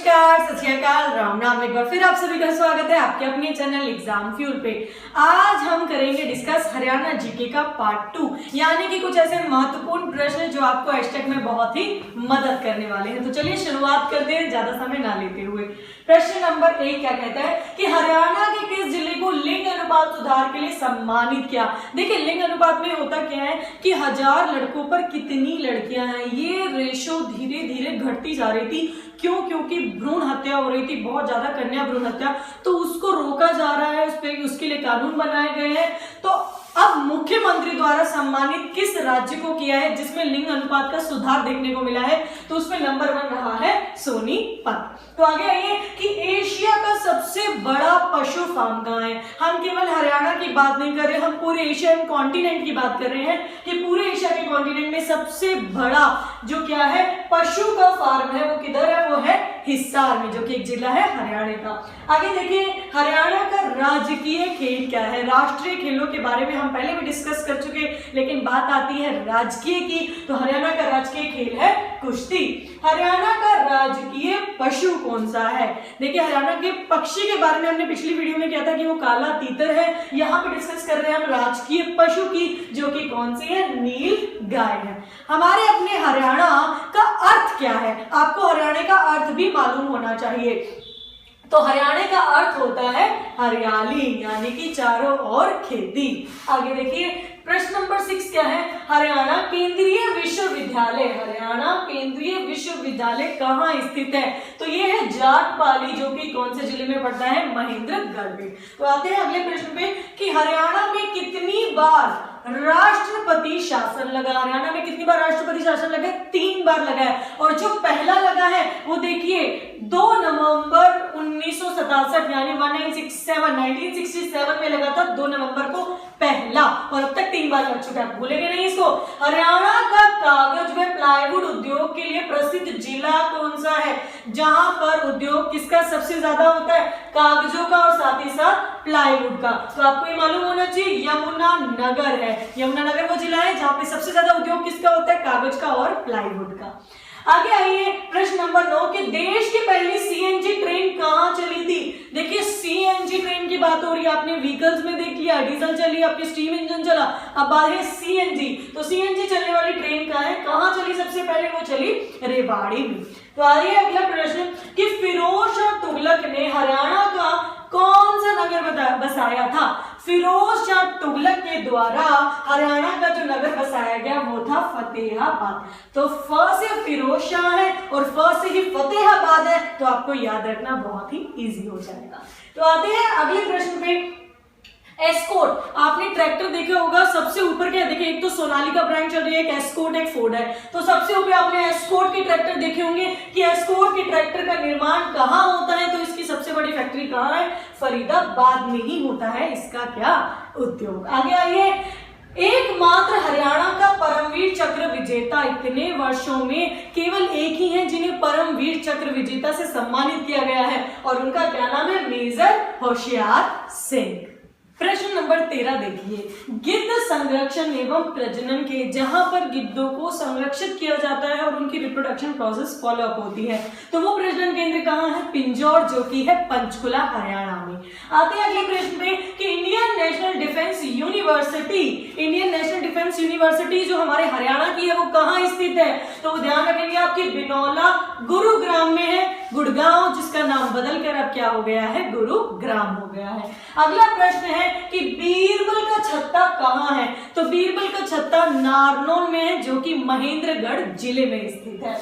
नमस्कार, सत श्री अकाल, राम नाम। एक बार फिर आप सभी का स्वागत है आपके अपने चैनल एग्जाम फ्यूल पे। आज हम करेंगे डिस्कस हरियाणा जीके का पार्ट 2, यानी कि कुछ ऐसे महत्वपूर्ण प्रश्न जो आपको हैशटैग में बहुत ही मदद करने वाले हैं। तो चलिए शुरुआत करते हैं ज्यादा समय ना लेते हुए। प्रश्न नंबर 1 क्या कहता है कि हरियाणा के किस जिले को लिंग अनुपात सुधार के लिए सम्मानित किया। देखिए, लिंग अनुपात में होता क्या है कि 1000 लड़कों पर कितनी लड़कियां हैं, ये रेशो धीरे धीरे घटती जा रही थी। क्योंकि भ्रूण हत्या हो रही थी, बहुत ज्यादा कन्या भ्रूण हत्या, तो उसको रोका जा रहा है, उसके लिए कानून बनाए गए हैं। तो अब मुख्यमंत्री द्वारा सम्मानित किस राज्य को किया है जिसमें लिंग अनुपात का सुधार देखने को मिला है, तो उसमें नंबर 1 रहा है सोनीपत। तो आगे आइए कि एशिया का सबसे बड़ा पशु फार्म कहाँ है। हम केवल हरियाणा की बात नहीं कर रहे, हम पूरे एशियन कॉन्टिनेंट की बात कर रहे हैं कि पूरे एशिया के कॉन्टिनेंट में सबसे बड़ा जो क्या है पशु का फार्म है वो किधर है, वो है हिसार में, जो कि एक जिला है हरियाणा का। आगे देखिए, हरियाणा का राजकीय खेल क्या है। राष्ट्रीय खेलों के बारे में हम पहले भी डिस्कस कर चुके, लेकिन बात आती है राजकीय की, तो हरियाणा का राजकीय खेल है कुश्ती। हरियाणा का राजकीय पशु कौन सा है। देखिए, हरियाणा के पक्षी के बारे में हमने पिछली वीडियो में किया था कि वो काला तीतर है। यहाँ पे डिस्कस कर रहे हैं हम राजकीय पशु की, जो कि कौन सी है, नील गाय है। हमारे अपने हरियाणा का अर्थ क्या है, आपको हरियाणा का अर्थ भी मालूम होना चाहिए। तो हरियाणा का अर्थ होता है हरियाली, यानी कि चारों ओर खेती। आगे देखिए, प्रश्न नंबर 6 क्या है, हरियाणा केंद्रीय विश्वविद्यालय। हरियाणा केंद्रीय विश्वविद्यालय कहाँ स्थित है, तो ये है जाटपाली, जो कि कौन से जिले में पड़ता है, महेंद्रगढ़ में। तो आते हैं अगले प्रश्न पे कि हरियाणा में कितनी बार राष्ट्रपति शासन लगा। हरियाणा में कितनी बार राष्ट्रपति शासन लगा, 3 बार लगा है। और जो पहला लगा है वो देखिए 2 नवंबर 1967 यानी 1967 में लगा था, 2 नवंबर को पहला, और अब तक 3 बार लग चुका है, भूलेंगे नहीं इसको। हरियाणा का कागज व प्लाईवुड उद्योग के लिए प्रसिद्ध जिला कौन सा है, जहां पर उद्योग किसका सबसे ज्यादा होता है, कागजों का और साथ ही साथ प्लाईवुड का। तो आपको ये मालूम होना चाहिए यमुनानगर है। यमुनानगर वो जिला है जहां पे सबसे ज्यादा उद्योग किसका होता है, कागज का और प्लाईवुड का। आगे आइए, प्रश्न नंबर 9 कि देश की पहली सीएनजी ट्रेन कहां चली थी। देखिए, सीएनजी ट्रेन की बात हो रही है, आपने व्हीकल्स में देख लिया, डीजल चली, आपकी स्टीम इंजन चला, अब बात है सीएनजी। तो सीएनजी चलने वाली ट्रेन कहां चली सबसे पहले, वो चली रेवाड़ी में। तो आइए अगला प्रश्न कि फिरोज शाह तुगलक ने हरियाणा का कौन सा नगर बसाया था। फिरोज शाह तुगलक के द्वारा हरियाणा का जो नगर बसाया गया वो था फतेहाबाद। तो फ से फिरोज शाह है और फ से ही फतेहाबाद है, तो आपको याद रखना बहुत ही इजी हो जाएगा। तो आते हैं अगले प्रश्न पे। एस्कॉर्ट, आपने ट्रैक्टर देखा होगा, सबसे ऊपर क्या देखिए, एक तो सोनालिका ब्रांड चल रही है, एक एस्कॉर्ट, एक फोर्ड है। तो सबसे ऊपर आपने एस्कॉर्ट के ट्रैक्टर देखे होंगे कि एस्कॉर्ट के ट्रैक्टर का निर्माण कहाँ होता है, तो इसकी सबसे बड़ी फैक्ट्री कहाँ है, फरीदाबाद में ही होता है इसका क्या उद्योग। आगे आइए, एकमात्र हरियाणा का परमवीर चक्र विजेता, इतने वर्षों में केवल एक ही है जिन्हें परमवीर चक्र विजेता से सम्मानित किया गया है, और उनका क्या नाम है, मेजर होशियार सिंह। प्रश्न नंबर 13 देखिए, गिद्ध संरक्षण एवं प्रजनन के, जहां पर गिद्धों को संरक्षित किया जाता है और उनकी रिप्रोडक्शन प्रोसेस फॉलो अप होती है, तो वो प्रजनन केंद्र कहाँ है, पिंजौर, जो कि है पंचकुला हरियाणा में। आते हैं अगले प्रश्न पे कि इंडियन नेशनल डिफेंस यूनिवर्सिटी जो हमारे हरियाणा की है वो कहाँ स्थित है, तो ध्यान रखेंगे आपकी बिनौला गुरुग्राम में है, गुड़गांव जिसका नाम बदलकर अब क्या हो गया है, गुरुग्राम हो गया है। अगला प्रश्न है कि बीरबल का छत्ता कहाँ है, तो बीरबल का छत्ता नारनौल में है, जो कि महेंद्रगढ़ जिले में स्थित है।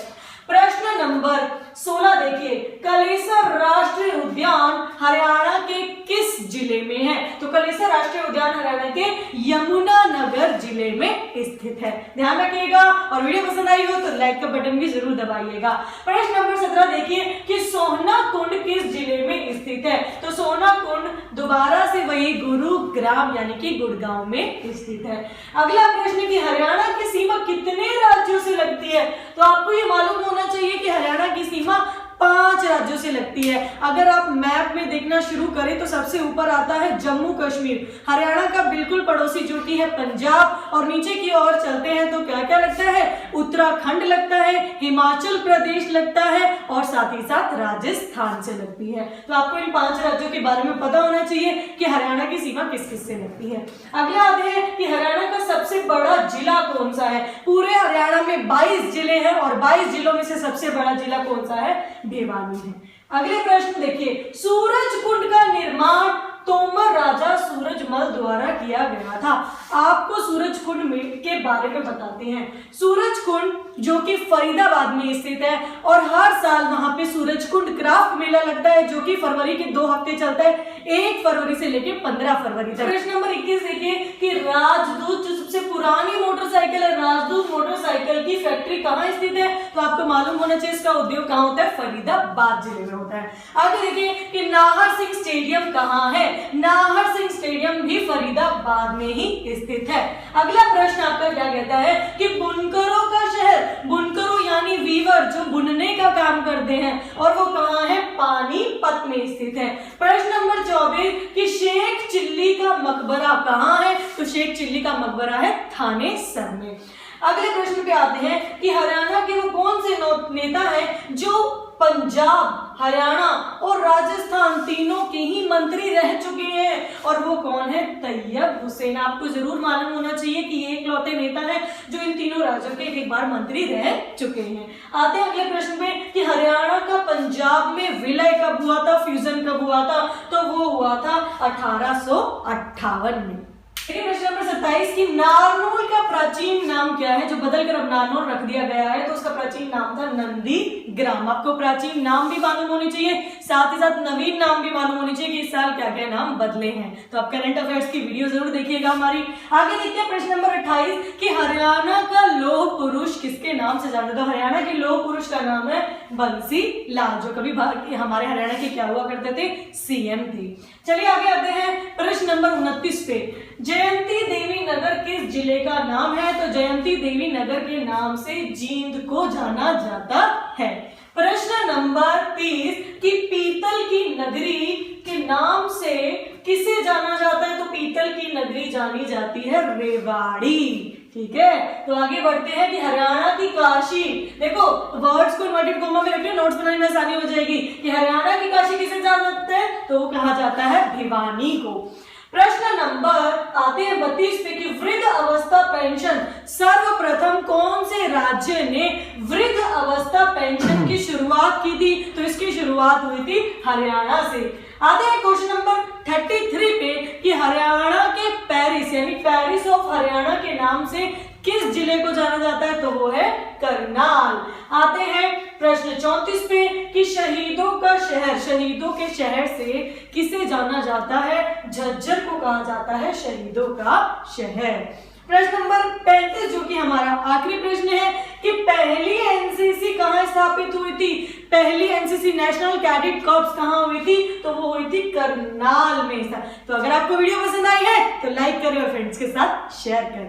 प्रश्न नंबर 16 देखिए, कलेसर राष्ट्रीय उद्यान हरियाणा के किस जिले में है, तो कलेसर राष्ट्रीय उद्यान हरियाणा के यमुनानगर जिले में स्थित है। ध्यान रखिएगा, और वीडियो पसंद आई हो तो लाइक का बटन भी जरूर दबाइएगा। प्रश्न नंबर 17 देखिए कि सोहना कुंड किस जिले में स्थित है, तो सोहना कुंड दोबारा से वही गुरुग्राम यानी कि गुड़गांव में स्थित है। अगला प्रश्न कि हरियाणा की सीमा कितने राज्यों से लगती है, तो आपको ये मालूम होना चाहिए कि हरियाणा की सीमा 5 राज्यों से लगती है। अगर आप मैप में देखना शुरू करें तो सबसे ऊपर आता है जम्मू कश्मीर, हरियाणा का बिल्कुल पड़ोसी जो कि है पंजाब, और नीचे की ओर चलते हैं तो क्या क्या लगता है, उत्तराखंड लगता है, हिमाचल प्रदेश लगता है और साथ ही साथ राजस्थान से लगती है। तो आपको इन 5 राज्यों के बारे में पता होना चाहिए कि हरियाणा की सीमा किस किस से लगती है। अगला आते हैं कि हरियाणा का सबसे बड़ा जिला कौन सा है। पूरे हरियाणा में 22 जिले हैं और 22 जिलों में से सबसे बड़ा जिला कौन सा है, भिवानी है। अगले प्रश्न देखिए, सूरजकुंड का निर्माण तोमर राजा सूरजमल द्वारा किया गया था। आपको सूरजकुंड के बारे में बताते हैं। सूरजकुंड जो कि फरीदाबाद में स्थित है और हर साल वहां पे सूरजकुंड क्राफ्ट मेला लगता है जो कि फरवरी के 2 हफ्ते चलता है, 1 फरवरी से लेके 15 फरवरी तक। प्रश्न नंबर 21 देखिए कि राजदूत जो सबसे पुरानी मोटरसाइकिल है, राजदूत मोटरसाइकिल की फैक्ट्री कहाँ स्थित है, तो आपको मालूम होना चाहिए इसका उद्योग कहाँ होता है, फरीदाबाद जिले में होता है। आगे देखिए कि नाहर सिंह स्टेडियम कहाँ है, नाहर सिंह स्टेडियम भी फरीदाबाद में ही स्थित है। अगला प्रश्न आपका क्या कहता है कि बुनकरों का शहर, बुनकरों यानी वीवर जो बुनने का काम करते हैं, और वो कहाँ है, पानीपत में स्थित है। प्रश्न नंबर 24 कि शेख चिल्ली का मकबरा कहाँ है, तो शेख चिल्ली का मकबरा है थानेसर में। अगले प्रश्न पे आते हैं कि हरियाणा के वो कौन से नेता हैं जो पंजाब, हरियाणा और राजस्थान तीनों के ही मंत्री रह चुके हैं, और वो कौन है, तैयब हुसैन। आपको जरूर मालूम होना चाहिए कि ये इकलौते नेता हैं जो इन तीनों राज्यों के एक बार मंत्री रह चुके हैं। आते हैं अगले प्रश्न पे कि हरियाणा का पंजाब में विलय कब हुआ था, फ्यूजन कब हुआ था, तो वो हुआ था 1858 में। प्रश्न नंबर 27 की नारनौल का प्राचीन नाम क्या है, जो बदलकर अब नारनौल रख दिया गया है, तो उसका प्राचीन नाम था नंदी ग्राम। आपको प्राचीन नाम भी मालूम होने चाहिए, साथ ही साथ नवीन नाम भी मालूम होने चाहिए कि इस साल क्या क्या नाम बदले हैं। तो आप करंट अफेयर्स की वीडियो जरूर देखिएगा हमारी। आगे देखते हैं प्रश्न नंबर 28 कि हरियाणा का लौह पुरुष किसके नाम से जाना जाता है। हरियाणा के लौह पुरुष का नाम है बंसी लाल, जो कभी हमारे हरियाणा के क्या हुआ करते थे, सीएम थे। चलिए आगे आते हैं प्रश्न नंबर 29 पे, जयंती देवी नगर किस जिले का नाम है, तो जयंती देवी नगर के नाम से जींद को जाना जाता है। प्रश्न नंबर 30 कि पीतल की नगरी के नाम से किसे जाना जाता है, तो पीतल की नगरी जानी जाती है रेवाड़ी। ठीक है, तो आगे बढ़ते हैं कि हरियाणा की काशी, देखो वर्ड्स को इन्वर्टेड कॉमा में रखिए, नोट्स बनाने में आसानी हो जाएगी कि हरियाणा की काशी किसे जाना जाता है, तो वो कहा जाता है भिवानी को। प्रश्न नंबर आते हैं 32 पे कि वृद्ध अवस्था पेंशन सर्वप्रथम कौन से राज्य ने वृद्ध अवस्था पेंशन की शुरुआत की थी, तो इसकी शुरुआत हुई थी हरियाणा से। आते हैं क्वेश्चन नंबर 33 पे कि हरियाणा के पेरिस यानी पेरिस ऑफ हरियाणा के नाम से किस जिले को जाना जाता है, तो वो है करनाल। आते हैं प्रश्न 34 पे कि शहीदों का शहर, शहीदों के शहर से किसे जाना जाता है, झज्जर को कहा जाता है शहीदों का शहर। प्रश्न नंबर 35 जो कि हमारा आखिरी प्रश्न है कि पहली एनसीसी कहां स्थापित हुई थी, पहली एनसीसी नेशनल कैडेट कॉर्प्स कहां हुई थी, तो वो हुई थी करनाल में। तो अगर आपको वीडियो पसंद आई है तो लाइक करें और फ्रेंड्स के साथ शेयर करें।